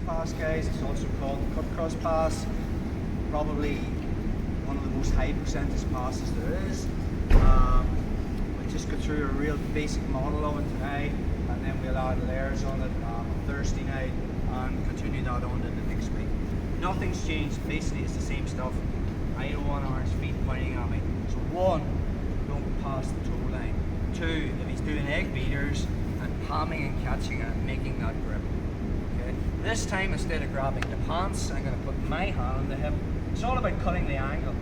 pass, guys. It's also called the cut cross pass. Probably one of the most high percentage passes there is. We just go through a real basic model of it today, and then we'll add layers on it on Thursday night and continue that on to the next week. Nothing's changed. Basically, it's the same stuff. I don't want Aaron's feet pointing at me. So 1, don't pass the toe line. 2, if he's doing egg beaters and palming and catching it and making that grip. Okay. This time, instead of grabbing the pants, I'm going to put my hand on the hip. It's all about cutting the angle.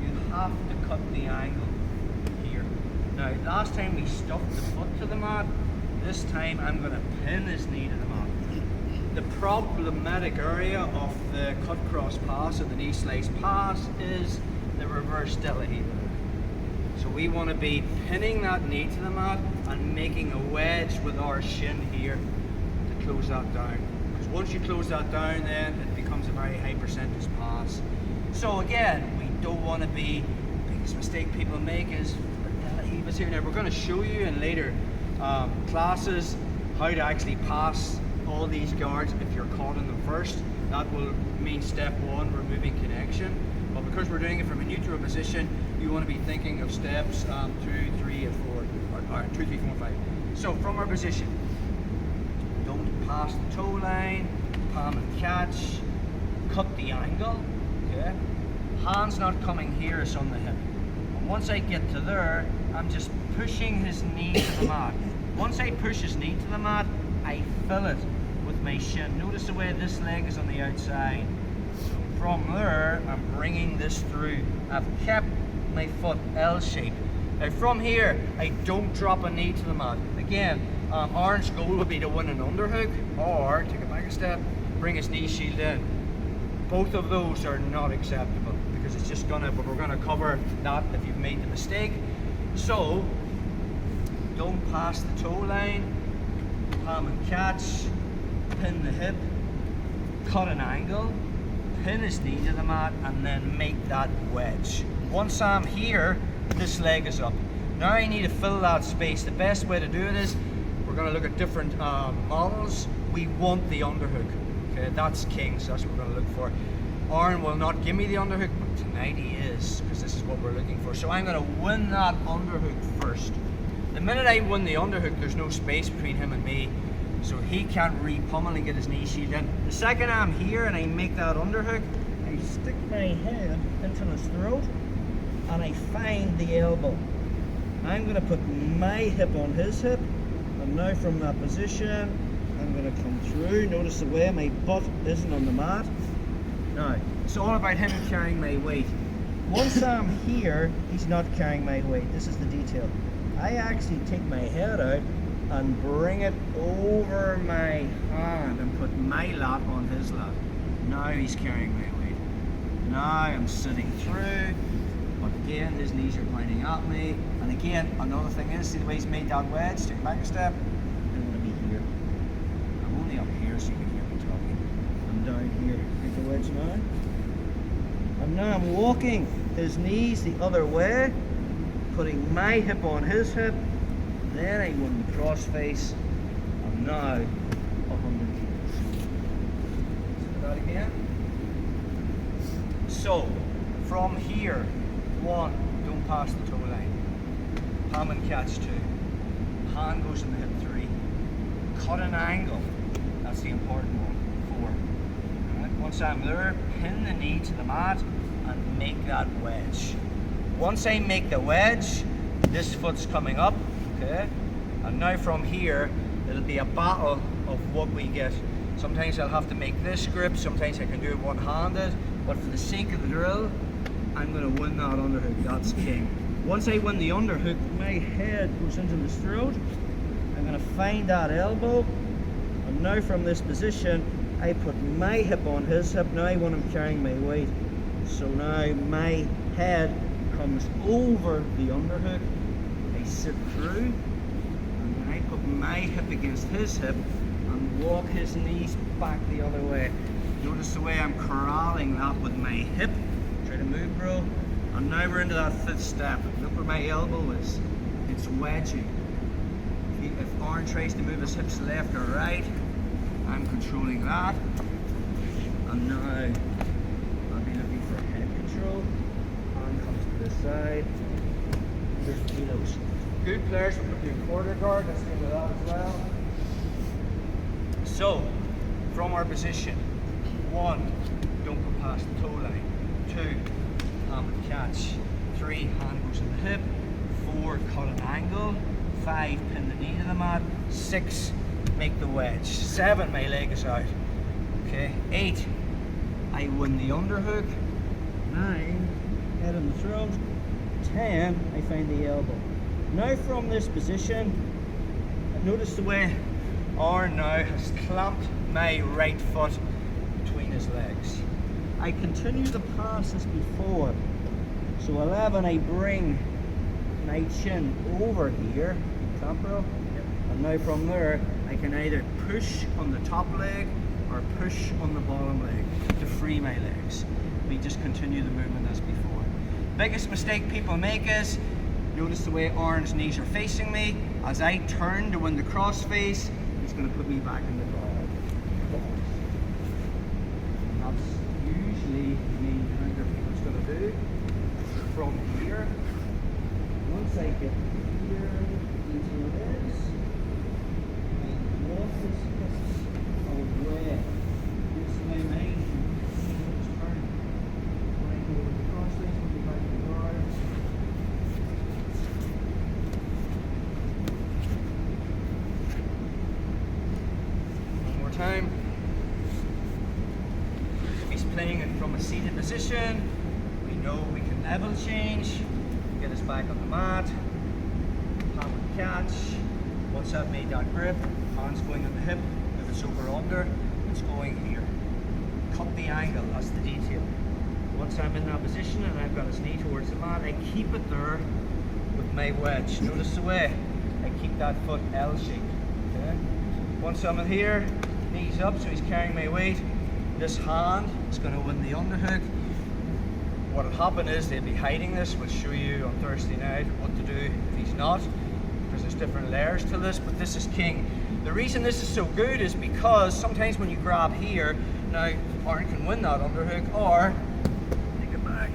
You have to cut the angle here. Now, last time we stuffed the foot to the mat. This time, I'm going to pin his knee to the mat. The problematic area of the cut cross pass or the knee slice pass is the reverse Danaher. So we want to be pinning that knee to the mat and making a wedge with our shin here to close that down. Because once you close that down, then it becomes a very high percentage pass. So again, we don't want to be, the biggest mistake people make is Danaher here. Now we're going to show you in later classes how to actually pass all these guards if you're caught in them first. That will mean step 1, removing connection. But because we're doing it from a neutral position, you want to be thinking of steps 2, 3, and 4, or 2, 3, 4, and 5. So from our position, don't pass the toe line, palm and catch, cut the angle, okay? Hands not coming here, it's on the hip. And once I get to there, I'm just pushing his knee to the mat. Once I push his knee to the mat, I fill it with my shin. Notice the way this leg is on the outside. So from there, I'm bringing this through. I've kept my foot L-shaped. Now from here, I don't drop a knee to the mat. Again, Aaron's goal would be to win an underhook, or take it back a step, bring his knee shield in. Both of those are not acceptable because it's just gonna, but we're gonna cover that if you've made the mistake. So, don't pass the toe line, palm and catch, pin the hip, cut an angle, pin his knee to the mat, and then make that wedge. Once I'm here, this leg is up. Now I need to fill that space. The best way to do it is, we're going to look at different models. We want the underhook. Okay, that's king, so that's what we're going to look for. Aaron will not give me the underhook, but tonight he is, because this is what we're looking for. So I'm going to win that underhook first. The minute I win the underhook, there's no space between him and me, so he can't re-pummel and get his knee shield in. The second I'm here and I make that underhook, I stick my head into his throat and I find the elbow. I'm going to put my hip on his hip, and now from that position, I'm going to come through. Notice the way my butt isn't on the mat. Now, it's all about him carrying my weight. Once I'm here, he's not carrying my weight. This is the detail. I actually take my head out and bring it over my hand and put my lat on his lat. Now he's carrying my weight. Now I'm sitting through, but again his knees are pointing at me. And again, another thing is, see the way he's made that wedge, take it back a step, I'm going to be here. I'm only up here so you can hear me talking. I'm down here, take the wedge now. And now I'm walking his knees the other way, putting my hip on his hip, then I go in the cross face, and now 100 kilos. So that again. So, from here, 1, don't pass the toe line. Palm and catch 2. Hand goes in the hip 3. Cut an angle, that's the important one, 4. Right. Once I'm there, pin the knee to the mat and make that wedge. Once I make the wedge, this foot's coming up, okay? And now from here, it'll be a battle of what we get. Sometimes I'll have to make this grip, sometimes I can do it one-handed, but for the sake of the drill, I'm gonna win that underhook, that's king. Once I win the underhook, my head goes into his throat. I'm gonna find that elbow, and now from this position, I put my hip on his hip. Now I want him carrying my weight. So now my head comes over the underhook, I sit through, and then I put my hip against his hip and walk his knees back the other way. Notice the way I'm corralling that with my hip. Try to move, bro. And now we're into that 5th step. Look where my elbow is. It's wedging. If Aaron tries to move his hips left or right, I'm controlling that. And now I'll be looking for head control. Hand comes to this side. There's kilos. Good players will put you in quarter guard. Let's go with that as well. So, from our position, 1, don't go past the toe line. 2, palm and catch. 3, hand goes in the hip. 4, cut an angle. 5, pin the knee to the mat. 6, make the wedge. 7, my leg is out. Okay. 8, I win the underhook. 9, head on the throat. 10, I find the elbow. Now from this position, notice the way Aaron now has clamped my right foot between his legs. I continue the pass as before. So 11, I bring my chin over here, clamp row, and now from there, I can either push on the top leg or push on the bottom leg to free my legs. We just continue the movement as before. Biggest mistake people make is, notice the way Aaron's knees are facing me. As I turn to win the cross face, he's going to put me back in the guard. That's usually the main counter people's going to do. From here, once I get here into this, my left is away. This is my mind. Turn. When I go over the cross face, I'll be back in the guard. One more time. If he's playing it from a seated position, we know we can level change, get us back on the mat, palm and catch. Once I've made that grip, hands going on the hip. If it's over under, it's going here. Cut the angle, that's the detail. Once I'm in that position and I've got his knee towards the mat, I keep it there with my wedge. Notice the way I keep that foot L-shaped. Okay? Once I'm in here, knees up, so he's carrying my weight. This hand is going to win the underhook. What will happen is they'll be hiding this. We'll show you on Thursday night what to do if he's not, because there's different layers to this, but this is king. The reason this is so good is because sometimes when you grab here, now Aaron can win that underhook, or take it back.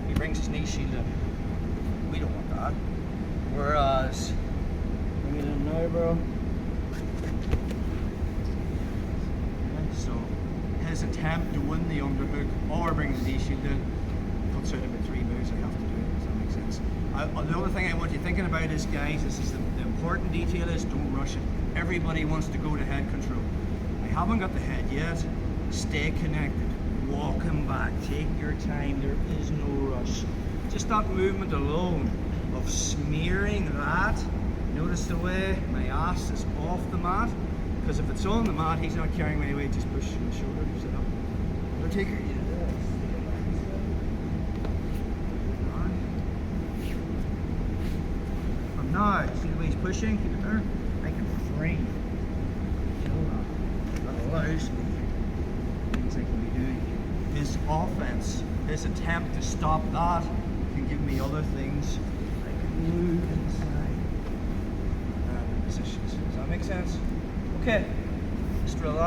He brings his knee shield in. We don't want that. Whereas, bring it in now, bro. So, his attempt to win the underhook or bring the knee shield in cuts out about 3 moves I have to do. Does that make sense? The other thing I want you thinking about is, guys, this is the important detail is don't rush it. Everybody wants to go to head control. I haven't got the head yet. Stay connected. Walk him back. Take your time. There is no rush. Just that movement alone of smearing that. Notice the way my ass is off the mat. Because if it's on the mat, he's not carrying my weight, just push on the shoulder, sit up. Undertaker, yes. And now, see the way he's pushing? Keep it there. I can free. That allows me things I can be doing. His offense, his attempt to stop that, can give me other things. I can move inside and in positions. Does that make sense? Okay, let's drill that.